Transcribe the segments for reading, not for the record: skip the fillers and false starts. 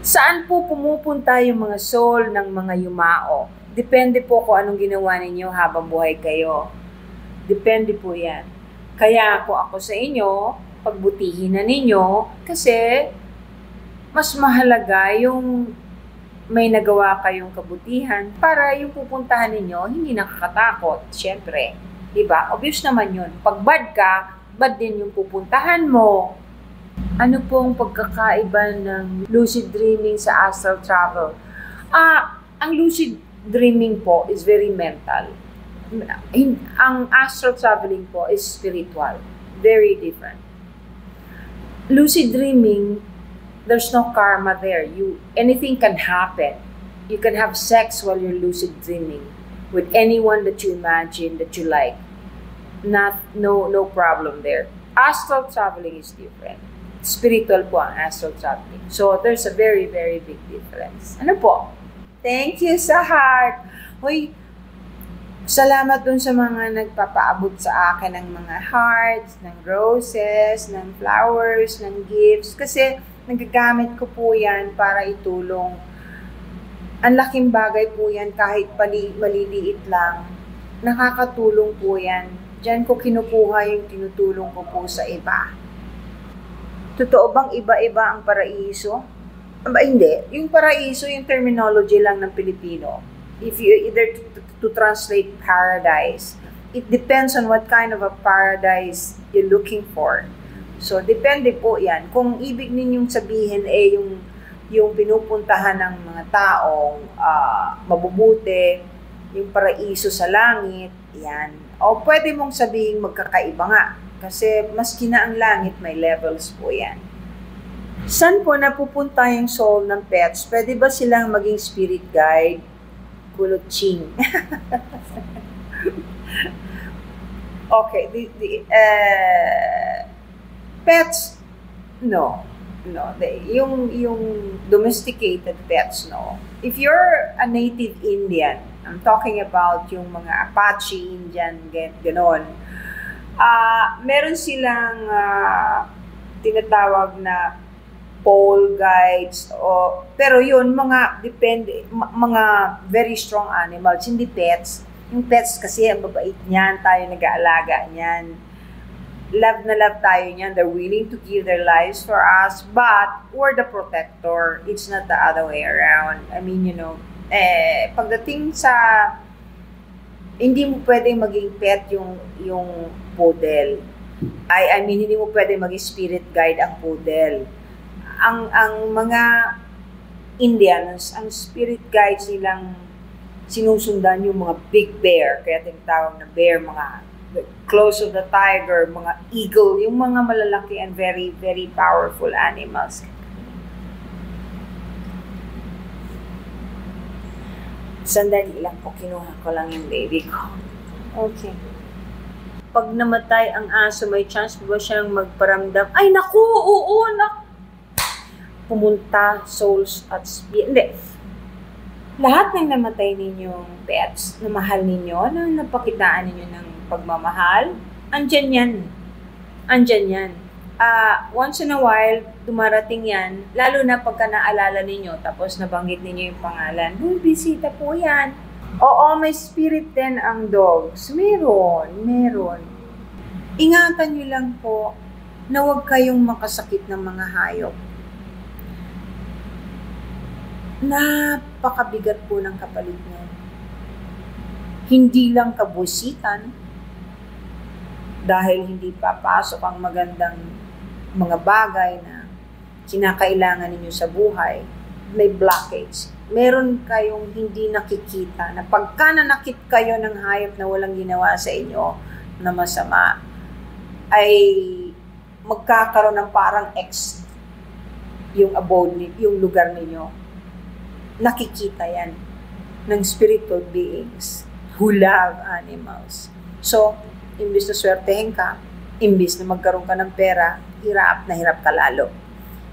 Saan po pumupunta yung mga soul ng mga yumao? Depende po kung anong ginawa ninyo habang buhay kayo. Depende po yan. Kaya kung ako sa inyo, pagbutihin na ninyo kasi mas mahalaga yung may nagawa kayong kabutihan para yung pupuntahan ninyo hindi nakakatakot. Siyempre, diba? Obvious naman yun. Pag bad ka, bad din yung pupuntahan mo. Ano pong pagkakaiba ng lucid dreaming sa astral travel? Ang lucid dreaming po is very mental. Ang astral traveling po is spiritual. Very different. Lucid dreaming, there's no karma there. Anything can happen. You can have sex while you're lucid dreaming with anyone that you imagine that you like. No problem there. Astral traveling is different. Spiritual po ang astral traveling. So, there's a very, very big difference. Ano po? Thank you sa heart. Hoy, salamat dun sa mga nagpapaabot sa akin ng mga hearts, ng roses, ng flowers, ng gifts. Kasi, nagagamit ko po yan para itulong. Ang laking bagay po yan kahit maliliit lang. Nakakatulong po yan. Diyan ko kinukuha yung tinutulong ko po sa iba. Totoo bang iba-iba ang paraiso? Hindi. Yung paraiso, yung terminology lang ng Pilipino. If you either to translate paradise, it depends on what kind of a paradise you're looking for. So, depende po yan. Kung ibig ninyong sabihin yung pinupuntahan ng mga taong mabubuti, yung paraiso sa langit, yan. O pwede mong sabihin magkakaiba nga. Kasi maski na ang langit, may levels po yan. Saan po napupunta yung soul ng pets? Pwede ba silang maging spirit guide? Kulutsing. Okay. Pets, no. Yung domesticated pets, no. If you're a native Indian, I'm talking about yung mga Apache Indian, ganon. Meron silang tinatawag na pole guides pero yun mga very strong animals, hindi pets. Yung pets kasi ang babait niyan, tayo nag-aalaga niyan. Love na love tayo niyan. They're willing to give their lives for us, but we're the protector. It's not the other way around. I mean, pagdating sa hindi mo pwedeng maging pet yung poodle. I mean, hindi mo pwedeng maging spirit guide ang poodle. Ang mga Indians, ang spirit guides nilang sinusundan yung mga big bear, kaya tinatawag na bear, mga close of the tiger, mga eagle, yung mga malalaki and very, very powerful animals. Sandali lang po, kinuha ko lang yung baby ko. Okay. Pag namatay ang aso, may chance ba siyang magparamdam? Ay, naku! Oo, pumunta, souls at spirit. Hindi. Lahat ng namatay ninyong pets na mahal ninyo, na napakitaan ninyo ng pagmamahal, andyan yan. Andyan yan. Once in a while, dumarating yan, lalo na pagka naalala ninyo, tapos nabanggit ninyo yung pangalan, bisita po yan. Oo, may spirit din ang dogs. Meron. Ingatan nyo lang po na huwag kayong makasakit ng mga hayop. Napakabigat po ng kapalit niya. Hindi lang kabusitan, dahil hindi papasok ang magandang mga bagay na kinakailangan ninyo sa buhay, may blockage. Meron kayong hindi nakikita na pagka nanakit kayo ng hayop na walang ginawa sa inyo na masama, ay magkakaroon ng parang X yung abode, yung lugar ninyo. Nakikita yan ng spiritual beings who love animals. So, imbis na swertehin ka, imbis na magkaroon ka ng pera, hirap na hirap ka lalo.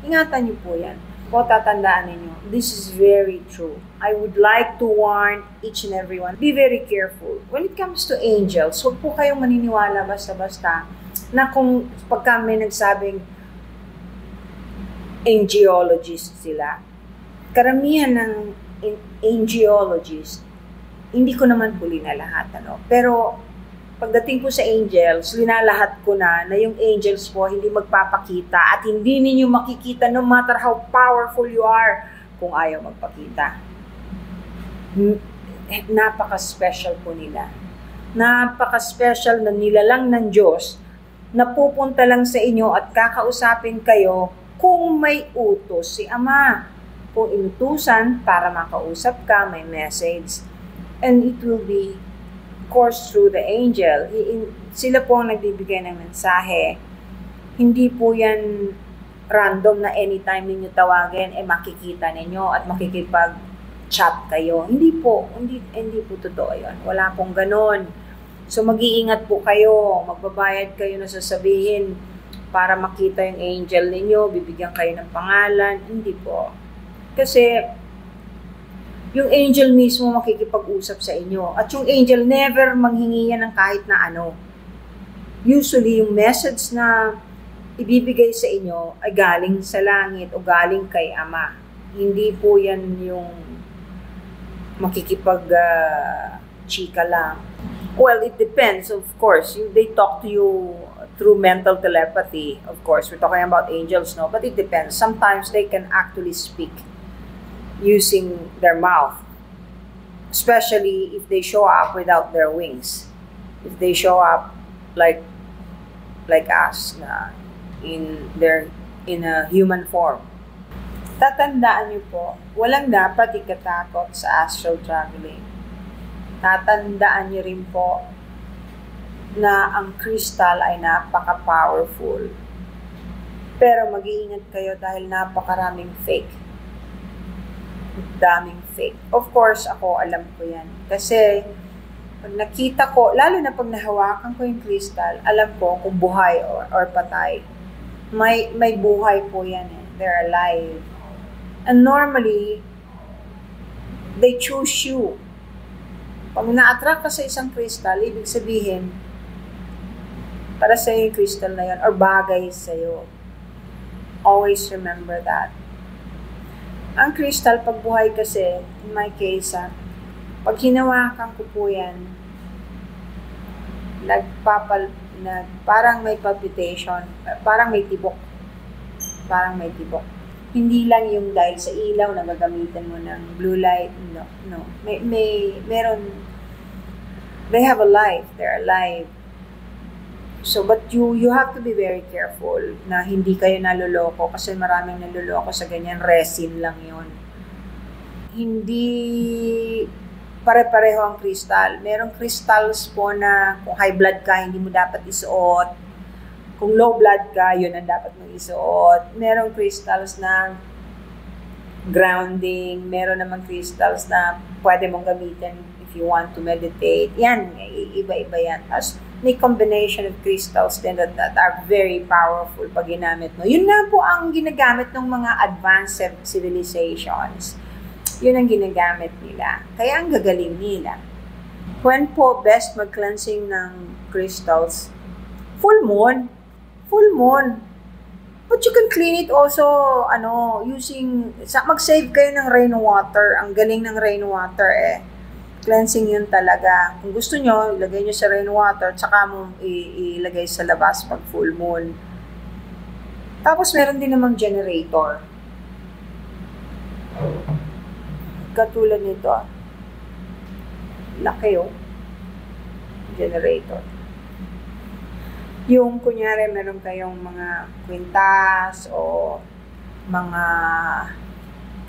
Ingatan niyo po yan. O tatandaan ninyo, this is very true. I would like to warn each and everyone, be very careful. When it comes to angels, huwag po kayong maniniwala basta-basta na kung pagka may nagsabing angelologist sila, karamihan ng angelologists, hindi ko naman po linalahat, pero pagdating po sa angels, linalahat ko na yung angels po hindi magpapakita at hindi ninyo makikita no matter how powerful you are kung ayaw magpakita. Napaka-special po nila. Napaka-special na nilalang ng Diyos na pupunta lang sa inyo at kakausapin kayo kung may utos si Ama. Kung inutusan para makausap ka, may message. And it will be course through the angel. Sila po ang nagbibigay ng mensahe. Hindi po yan random na anytime ninyo tawagin, makikita ninyo at makikipag-chat kayo. Hindi po totoo yun. Wala pong ganon. So mag-iingat po kayo, magbabayad kayo na sasabihin para makita yung angel ninyo, bibigyan kayo ng pangalan. Hindi po. Kasi yung angel mismo makikipag-usap sa inyo. At yung angel never manghingi yan ng kahit na ano. Usually, yung message na ibibigay sa inyo ay galing sa langit o galing kay Ama. Hindi po yan yung makikipag-chika lang. Well, it depends, of course. They talk to you through mental telepathy. Of course, we're talking about angels, no? But it depends. Sometimes they can actually speak using their mouth, especially if they show up without their wings. If they show up like us, na in a human form. Tatandaan niyo po, walang dapat ikatakot sa astral traveling. Tatandaan niyo rin po na ang crystal ay napaka-powerful. Pero mag-iingat kayo dahil napakaraming fake. Daming fake. Of course, ako alam ko yan. Kasi, pag nakita ko, lalo na pag nahawakan ko yung crystal, alam ko kung buhay or patay. May buhay po yan eh. They're alive. And normally, they choose you. Pag na-attract ka sa isang crystal, ibig sabihin, para sa yung crystal na yan, or bagay sa'yo. Always remember that. Ang crystal, pag buhay kasi, in my case, pag hinawakan ko po yan, parang may palpitation, parang may tibok. Hindi lang yung dahil sa ilaw na gagamitan mo ng blue light, no. Meron, they have a life, they're alive. So, but you have to be very careful na hindi kayo naloloko kasi maraming naloloko sa ganyan, resin lang yon. Hindi pare-pareho ang crystal. Merong crystals po na kung high blood ka, hindi mo dapat isuot. Kung low blood ka, yun ang dapat mong isuot. Merong crystals na grounding. Meron namang crystals na pwede mong gamitin if you want to meditate. Yan, iba-iba yan. Tapos, may combination of crystals din that are very powerful pag ginamit mo. Yun nga po ang ginagamit ng mga advanced civilizations. Yun ang ginagamit nila. Kaya ang gagaling nila. When po best mag-cleansing ng crystals? Full moon. But you can clean it also, mag-save kayo ng rainwater. Ang galing ng rainwater eh. Cleansing yun talaga. Kung gusto nyo, ilagay nyo sa rainwater, tsaka mo ilagay sa labas pag full moon. Tapos meron din namang generator. Katulad nito. Laki oh. Generator. Yung kunyari meron kayong mga kwintas o mga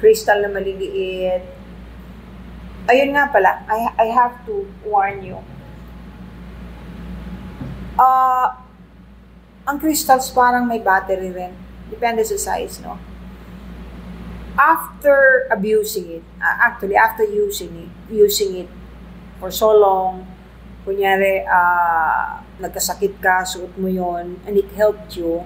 crystal na maliliit. Ayun nga pala, I have to warn you. Ang crystals parang may battery rin. Depende sa size, no? After abusing it, after using it for so long, kunyari, nagkasakit ka, suot mo yon, and it helped you,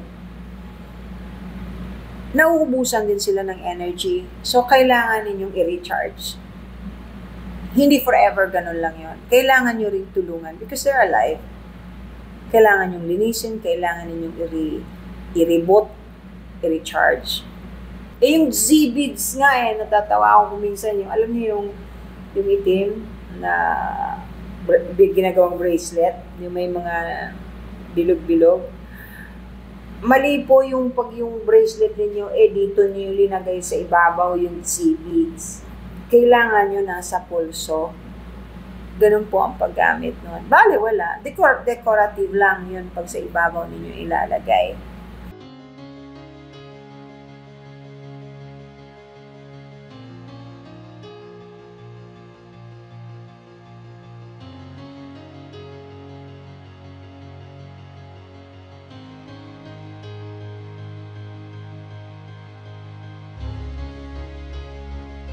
nauubusan din sila ng energy. So, kailangan ninyong i-recharge. Hindi forever ganun lang yon. Kailangan nyo rin tulungan because they're alive. Kailangan nyong linisin, kailangan ninyong i-reboot, i-recharge. Eh, yung Z-beads nga natatawa ako minsan yung, alam niyo yung itim na ginagawang bracelet, yung may mga bilog-bilog. Mali po yung pag yung bracelet ninyo, dito niyo linagay sa ibabaw yung Z-beads. Kailangan nyo nasa pulso. Ganun po ang paggamit nun. Bale, wala. Decorative lang yun pag sa ibabaw ninyo ilalagay.